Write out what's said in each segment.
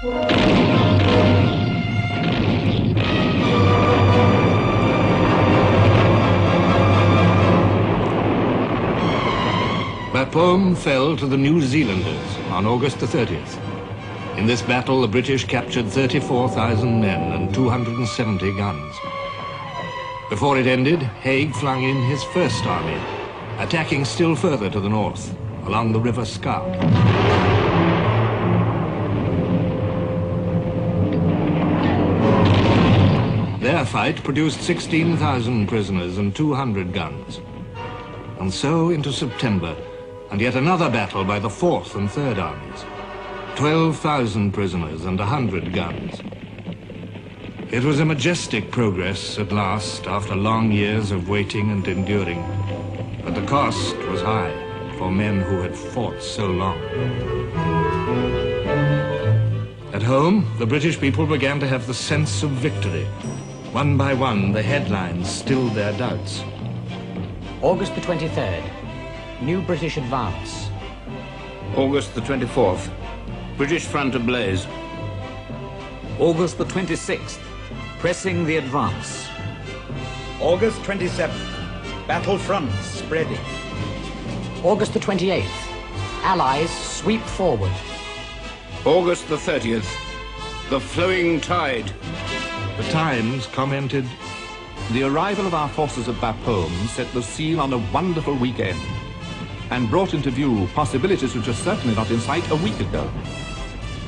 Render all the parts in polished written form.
Bapaume fell to the New Zealanders on August the 30th. In this battle, the British captured 34,000 men and 270 guns. Before it ended, Haig flung in his first army, attacking still further to the north, along the River Scarpe. Their fight produced 16,000 prisoners and 200 guns. And so into September, and yet another battle by the 4th and 3rd Armies. 12,000 prisoners and 100 guns. It was a majestic progress at last, after long years of waiting and enduring. But the cost was high for men who had fought so long. At home, the British people began to have the sense of victory. One by one, the headlines stilled their doubts. August the 23rd. New British advance. August the 24th. British front ablaze. August the 26th. Pressing the advance. August 27th. Battle front spreading. August the 28th. Allies sweep forward. August the 30th. The flowing tide. The Times commented, "The arrival of our forces at Bapaume set the seal on a wonderful weekend and brought into view possibilities which were certainly not in sight a week ago.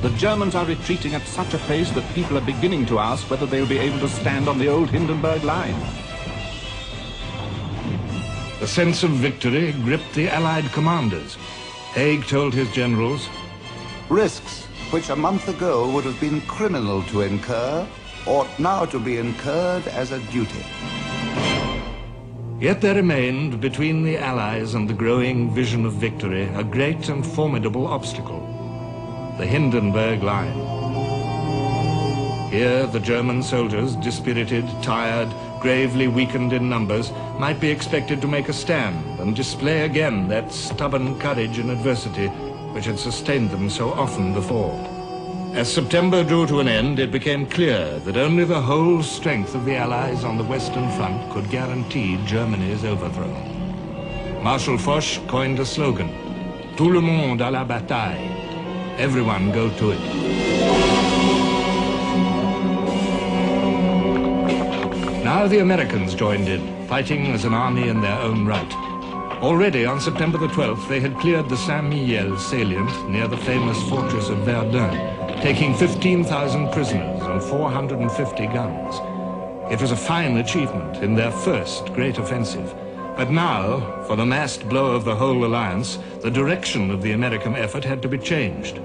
The Germans are retreating at such a pace that people are beginning to ask whether they'll be able to stand on the old Hindenburg line." The sense of victory gripped the Allied commanders. Haig told his generals, "Risks which a month ago would have been criminal to incur ought now to be incurred as a duty." Yet there remained between the Allies and the growing vision of victory a great and formidable obstacle: the Hindenburg Line. Here the German soldiers, dispirited, tired, gravely weakened in numbers, might be expected to make a stand and display again that stubborn courage in adversity which had sustained them so often before. As September drew to an end, it became clear that only the whole strength of the Allies on the Western Front could guarantee Germany's overthrow. Marshal Foch coined a slogan, "Tout le monde à la bataille." Everyone go to it. Now the Americans joined in, fighting as an army in their own right. Already on September the 12th, they had cleared the Saint-Mihiel salient near the famous fortress of Verdun, taking 15,000 prisoners and 450 guns. It was a fine achievement in their first great offensive. But now, for the massed blow of the whole alliance, the direction of the American effort had to be changed.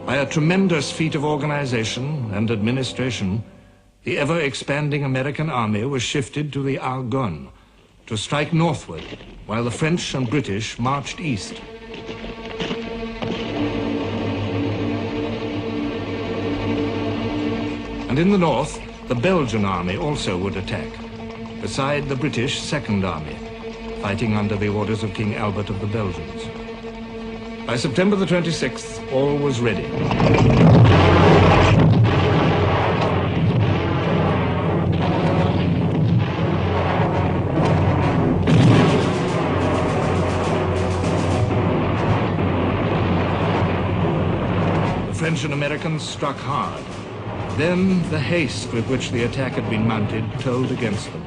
By a tremendous feat of organization and administration, the ever-expanding American army was shifted to the Argonne to strike northward, while the French and British marched east. And in the north, the Belgian army also would attack, beside the British Second Army, fighting under the orders of King Albert of the Belgians. By September the 26th, all was ready. The French and Americans struck hard. Then the haste with which the attack had been mounted told against them.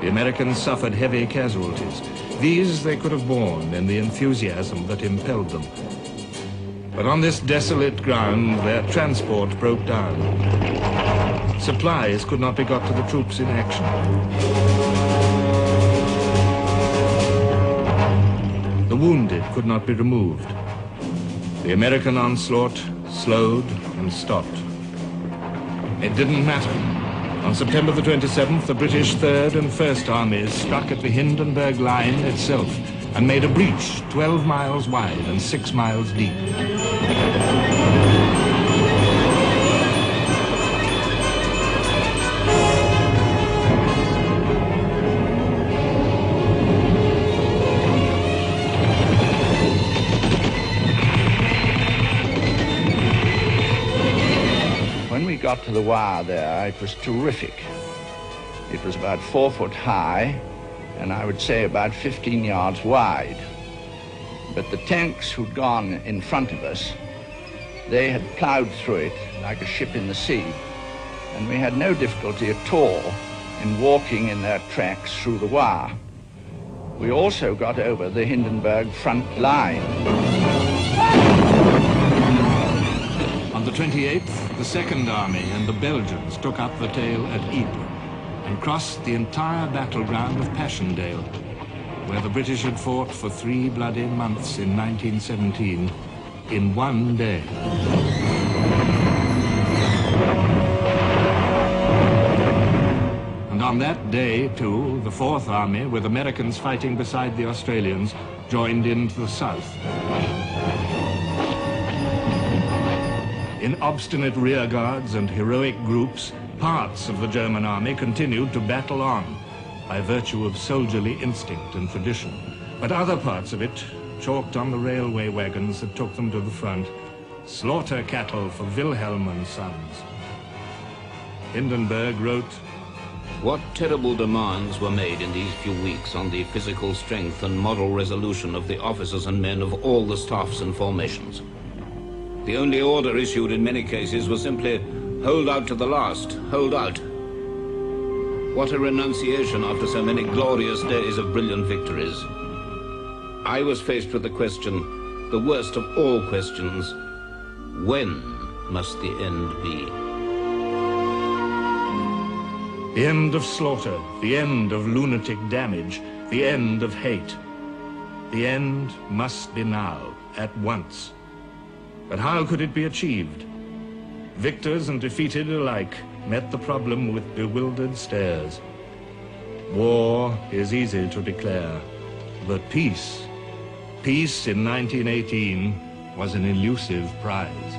The Americans suffered heavy casualties. These they could have borne in the enthusiasm that impelled them. But on this desolate ground, their transport broke down. Supplies could not be got to the troops in action. The wounded could not be removed. The American onslaught slowed and stopped. It didn't matter. On September the 27th, the British Third and First Armies struck at the Hindenburg Line itself and made a breach 12 miles wide and 6 miles deep. When we got to the wire there, it was terrific. It was about 4 foot high, and I would say about 15 yards wide. But the tanks who'd gone in front of us, they had plowed through it like a ship in the sea, and we had no difficulty at all in walking in their tracks through the wire. We also got over the Hindenburg front line. On the 28th, the Second Army and the Belgians took up the tail at Ypres and crossed the entire battleground of Passchendaele, where the British had fought for 3 bloody months in 1917 in one day. And on that day, too, the Fourth Army, with Americans fighting beside the Australians, joined into the south. In obstinate rearguards and heroic groups, parts of the German army continued to battle on by virtue of soldierly instinct and tradition. But other parts of it, chalked on the railway wagons that took them to the front, slaughter cattle for Wilhelm and Sons. Hindenburg wrote, What terrible demands were made in these few weeks on the physical strength and moral resolution of the officers and men of all the staffs and formations. The only order issued in many cases was simply, hold out to the last, hold out. What a renunciation after so many glorious days of brilliant victories. I was faced with the question, the worst of all questions, when must the end be? The end of slaughter, the end of lunatic damage, the end of hate. The end must be now, at once. But how could it be achieved? Victors and defeated alike met the problem with bewildered stares. War is easy to declare, but peace in 1918 was an elusive prize.